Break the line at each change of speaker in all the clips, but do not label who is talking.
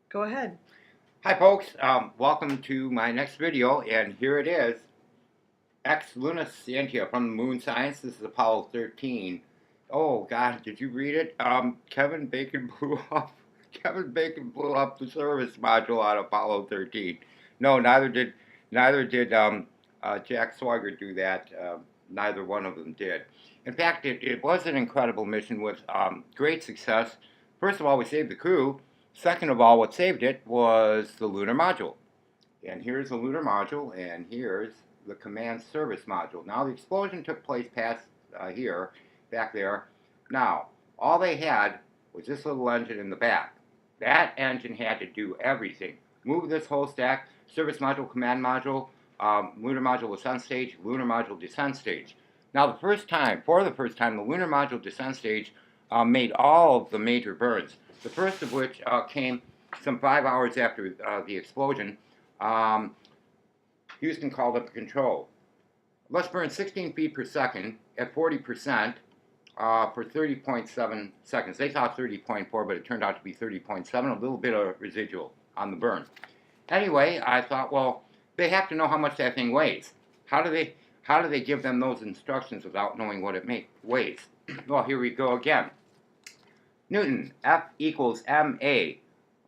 Go ahead.
Hi folks, welcome to my next video, and here it is, Ex Lunacentia from the Moon Science. This is Apollo 13. Oh God, did you read it? Kevin Bacon blew up. Kevin Bacon blew up the service module on Apollo 13. No, neither did Jack Swigert do that. Neither one of them did. In fact, it was an incredible mission with great success. First of all, we saved the crew. Second of all, what saved it was the lunar module. And here's the lunar module, and here's the command service module. Now, the explosion took place past here, back there. Now, all they had was this little engine in the back. That engine had to do everything. Move this whole stack, service module, command module, lunar module ascent stage, lunar module descent stage. Now, for the first time, the lunar module descent stage made all of the major burns. The first of which came some 5 hours after the explosion. Um, Houston called up the control. Let's burn 16 feet per second at 40% for 30.7 seconds. They thought 30.4, but it turned out to be 30.7, a little bit of residual on the burn. Anyway, I thought, well, they have to know how much that thing weighs. How do they give them those instructions without knowing what it weighs? Well, here we go again. Newton, F equals ma.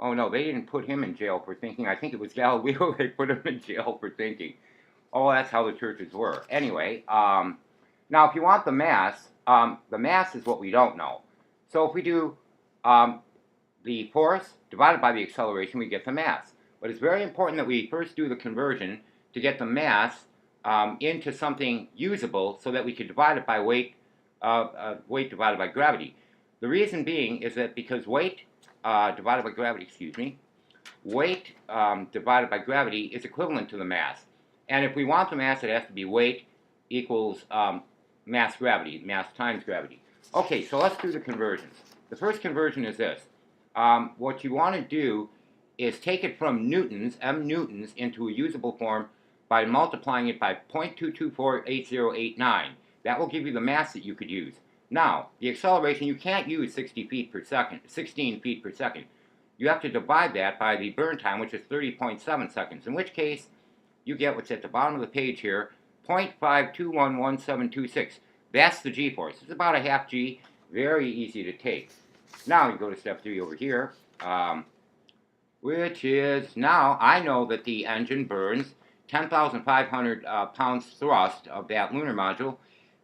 Oh no, they didn't put him in jail for thinking. I think it was Galileo they put him in jail for thinking. Oh, that's how the churches were. Anyway, now if you want the mass is what we don't know. So if we do the force divided by the acceleration, we get the mass. But it's very important that we first do the conversion to get the mass into something usable so that we could divide it by weight divided by gravity. The reason being is that because weight divided by gravity, weight divided by gravity is equivalent to the mass. And if we want the mass, it has to be weight equals mass times gravity. Okay, so let's do the conversions. The first conversion is this. What you want to do is take it from newtons, m newtons, into a usable form by multiplying it by 0.2248089. That will give you the mass that you could use. Now, the acceleration, you can't use 16 feet per second. You have to divide that by the burn time, which is 30.7 seconds, in which case you get what's at the bottom of the page here, 0.5211726. That's the g-force. It's about a half g, very easy to take. Now you go to step 3 over here, which is, now I know that the engine burns 10,500 pounds thrust of that lunar module,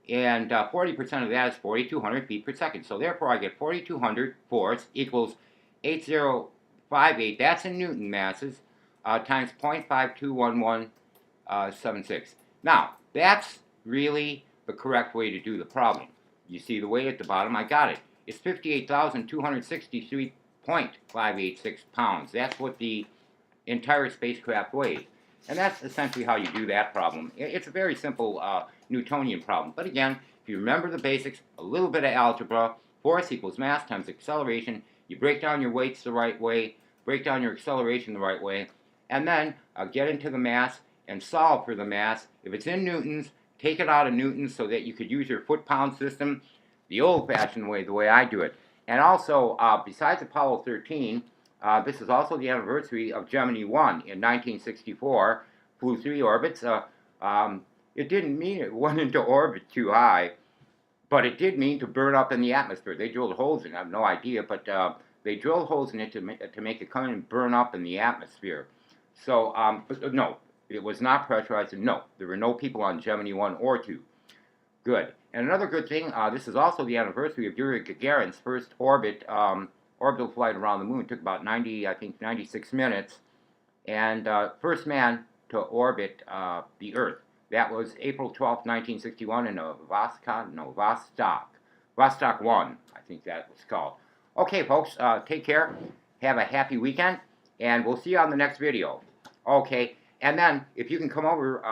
and 40% of that is 4,200 feet per second. So therefore I get 4,200 force equals 8058, that's in Newton masses, times 0.521176. Now, that's really the correct way to do the problem. You see the weight at the bottom, I got it. It's 58,263.586 pounds. That's what the entire spacecraft weighs. And that's essentially how you do that problem. It's a very simple Newtonian problem. But again, if you remember the basics, a little bit of algebra, force equals mass times acceleration, you break down your weights the right way, break down your acceleration the right way, and then get into the mass and solve for the mass. If it's in newtons, take it out of newtons so that you could use your foot-pound system the old-fashioned way, the way I do it. And also, besides Apollo 13, this is also the anniversary of Gemini 1 in 1964, flew 3 orbits. It didn't mean it went into orbit too high, but it did mean to burn up in the atmosphere. They drilled holes in it, I have no idea, but they drilled holes in it to make it come and burn up in the atmosphere. So, but no, it was not pressurized, and no, there were no people on Gemini 1 or 2. Good. And another good thing, this is also the anniversary of Yuri Gagarin's first orbital flight around the moon. It took about 96 minutes, and first man to orbit the Earth. That was April 12th, 1961 in Vostok 1, I think that was called. Okay, folks, take care. Have a happy weekend, and we'll see you on the next video. Okay, and then if you can come over,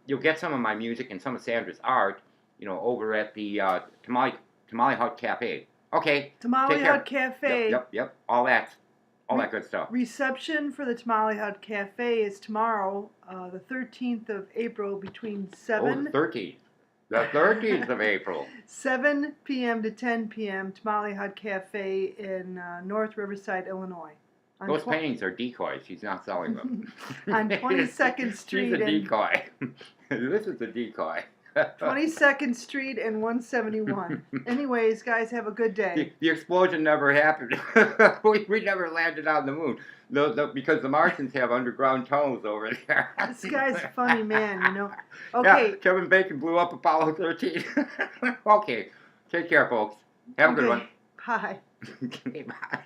you'll get some of my music and some of Sandra's art, over at the Tamale Hut Cafe. Okay.
Tamale Hut Cafe.
Yep. All that good stuff.
Reception for the Tamale Hut Cafe is tomorrow, the 13th of April, between 7...
Oh, the 13th. The 13th of April.
7 p.m. to 10 p.m. Tamale Hut Cafe in North Riverside, Illinois. On
Those paintings are decoys. He's not selling them.
On 22nd Street
She's a
and
decoy. This is a decoy.
22nd Street and 171. Anyways, guys, have a good day.
The explosion never happened. we never landed on the moon. Because the Martians have underground tunnels over there.
This guy's a funny man, you know. Okay.
Yeah, Kevin Bacon blew up Apollo 13. Okay. Take care, folks. Have a good one.
Bye.
Okay, bye.